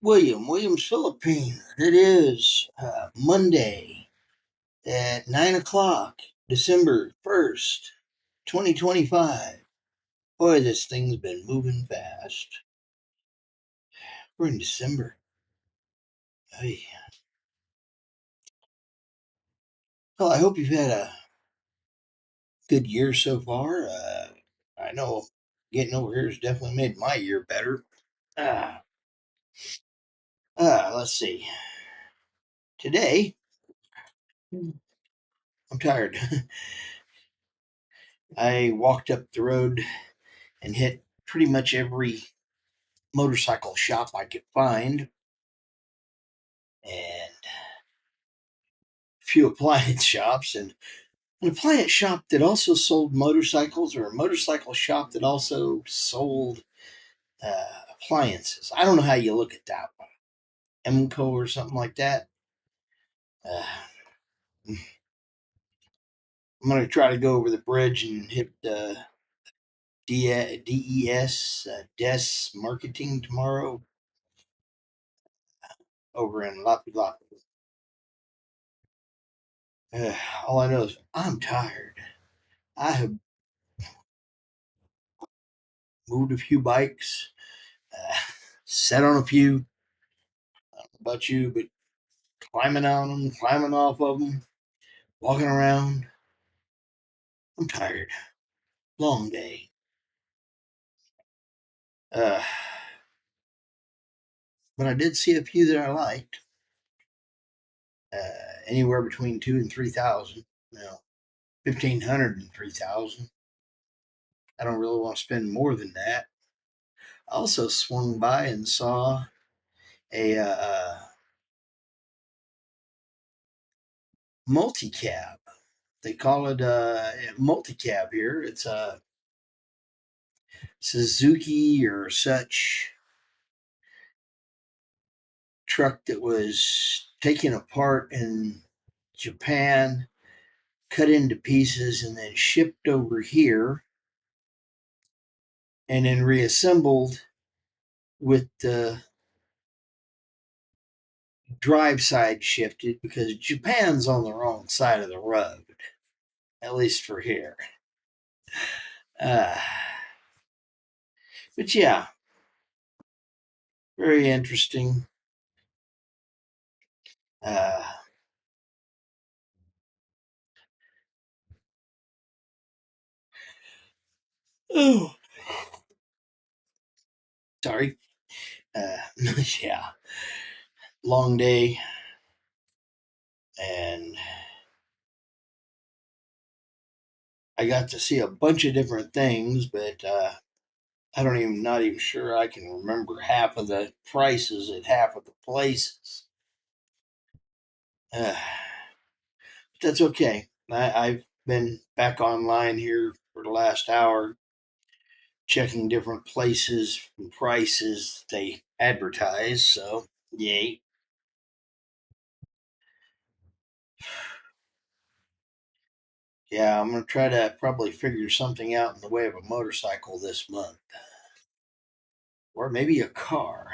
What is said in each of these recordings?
Williams Philippine. It is Monday at 9 o'clock, December 1st, 2025. Boy, this thing's been moving fast. We're in December. Hey. Well, I hope you've had a good year so far. I know getting over here has definitely made my year better. Uh, let's see. Today, I'm tired. I walked up the road and hit pretty much every motorcycle shop I could find and a few appliance shops and an appliance shop that also sold motorcycles or a motorcycle shop that also sold appliances. I don't know how you look at that one. Emco or something like that. Uh, I'm going to try to go over the bridge and hit DES, DES Marketing tomorrow over in Lapu. Uh, all I know is I'm tired. I have moved a few bikes, uh, sat on a few. I don't know about you, but climbing on them, climbing off of them, walking around. I'm tired. Long day. Uh, but I did see a few that I liked. Anywhere between 2 and 3,000. Now, 1,500 and 3,000. I don't really want to spend more than that. I also swung by and saw a multi-cab. They call it a multi-cab here. It's a Suzuki or such truck that was taken apart in Japan, cut into pieces, and then shipped over here, and then reassembled with the drive side shifted because Japan's on the wrong side of the road, at least for here. Uh, but yeah, very interesting. Uh, oh, sorry. Uh, yeah, long day, and I got to see a bunch of different things, but I don't even not even sure I can remember half of the prices at half of the places. Uh, that's okay. I've been back online here for the last hour, checking different places and prices they advertise. So yay! Yeah, I'm gonna try to probably figure something out in the way of a motorcycle this month, or maybe a car.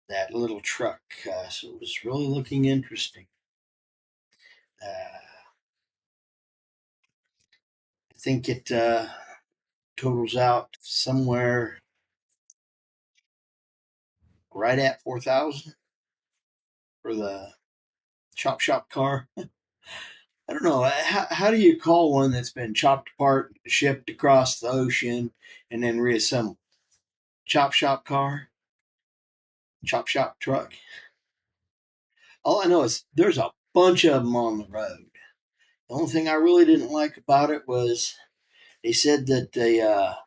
That little truck. So it was really looking interesting. I think it totals out somewhere right at 4,000 for the chop shop car. I don't know. How do you call one that's been chopped apart, shipped across the ocean, and then reassembled? Chop shop car, chop shop truck. All I know is there's a bunch of them on the road. The only thing I really didn't like about it was they said that the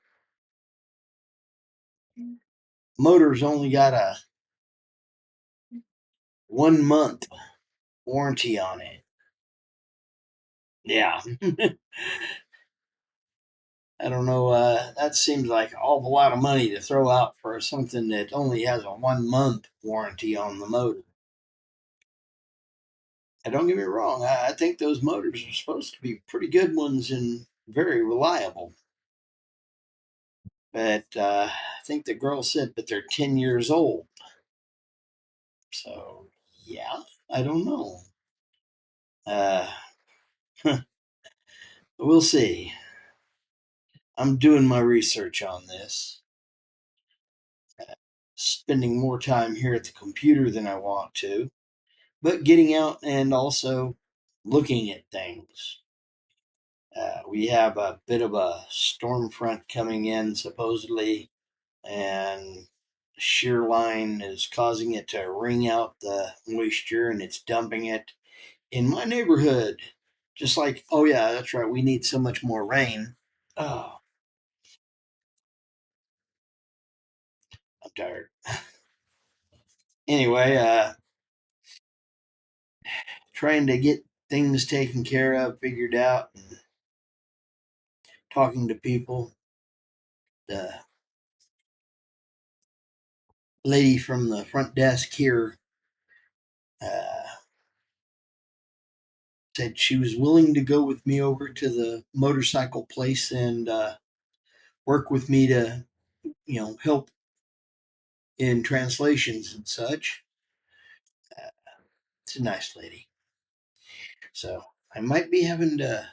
motor's only got a 1 month warranty on it. Yeah. I don't know. That seems like an awful lot of money to throw out for something that only has a 1 month warranty on the motor. And don't get me wrong, I think those motors are supposed to be pretty good ones and very reliable. But I think the girl said, but they're 10 years old. So yeah, I don't know. Uh, we'll see. I'm doing my research on this. Spending more time here at the computer than I want to, but getting out and also looking at things. We have a bit of a storm front coming in, supposedly, and shear line is causing it to wring out the moisture and it's dumping it in my neighborhood. Just like, oh, yeah, that's right, we need so much more rain. Oh, I'm tired. Anyway, trying to get things taken care of, figured out, and talking to people. The lady from the front desk here uh, said she was willing to go with me over to the motorcycle place and work with me to, help in translations and such. It's a nice lady. So I might be having to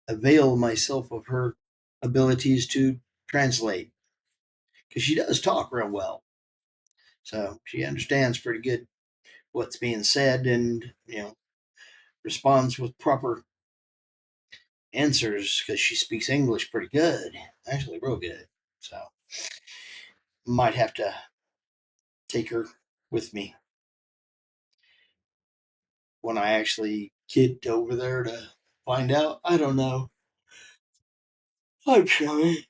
avail myself of her abilities to translate because she does talk real well. So she understands pretty good what's being said and, responds with proper answers because she speaks English pretty good, actually, real good. So might have to take her with me when I actually get over there to find out. I don't know. I'm sorry.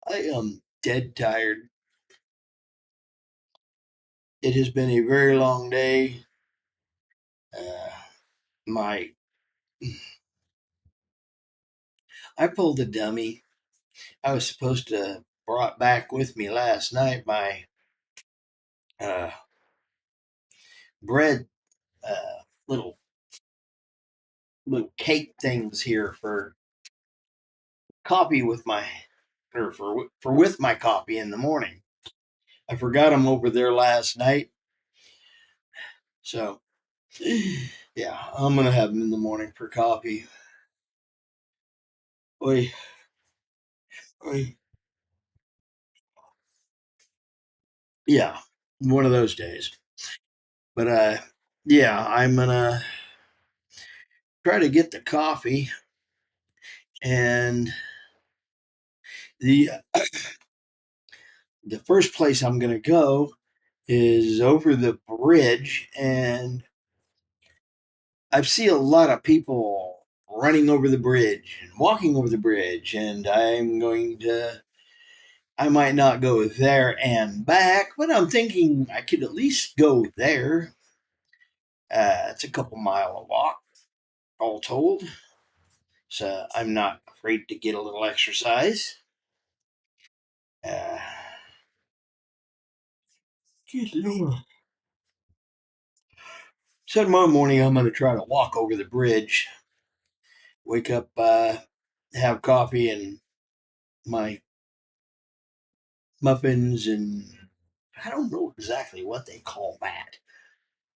I am dead tired. It has been a very long day. Uh, my I pulled a dummy. I was supposed to brought back with me last night my uh, bread little cake things here for coffee with my or for with my coffee in the morning. I forgot them over there last night, so yeah, I'm gonna have them in the morning for coffee. Oi, oi. Yeah, one of those days. But yeah, I'm gonna try to get the coffee, and the the first place I'm gonna go is over the bridge, and I see a lot of people running over the bridge and walking over the bridge, and I might not go there and back, but I'm thinking I could at least go there. It's a couple mile walk, all told, so I'm not afraid to get a little exercise. Uh, so tomorrow morning I'm going to try to walk over the bridge, wake up, have coffee and my muffins, and I don't know exactly what they call that.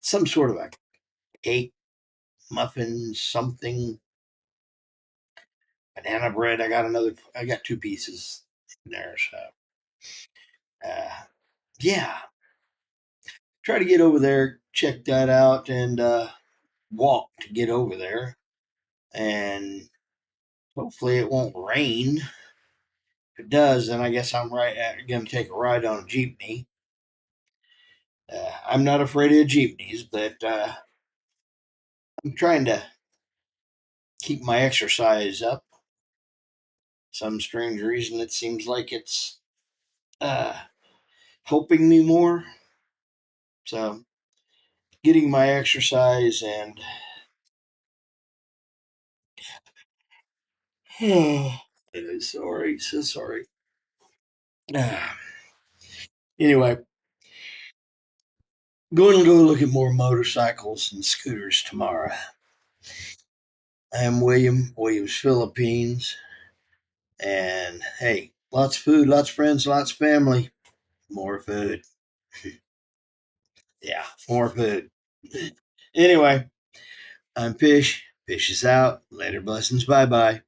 Some sort of a cake, muffin, something, banana bread. I got two pieces in there. So, uh, yeah, try to get over there, check that out, and walk to get over there. And hopefully it won't rain. If it does, then I guess I'm going to take a ride on a jeepney. I'm not afraid of jeepneys, but I'm trying to keep my exercise up. Some strange reason, it seems like it's uh, helping me more. So, getting my exercise and sorry, so sorry. Anyway, going to go look at more motorcycles and scooters tomorrow. I am Williams, Philippines, and hey, lots of food, lots of friends, lots of family, more food. Yeah, more food. Anyway, I'm Fish. Fish is out. Later blessings. Bye bye.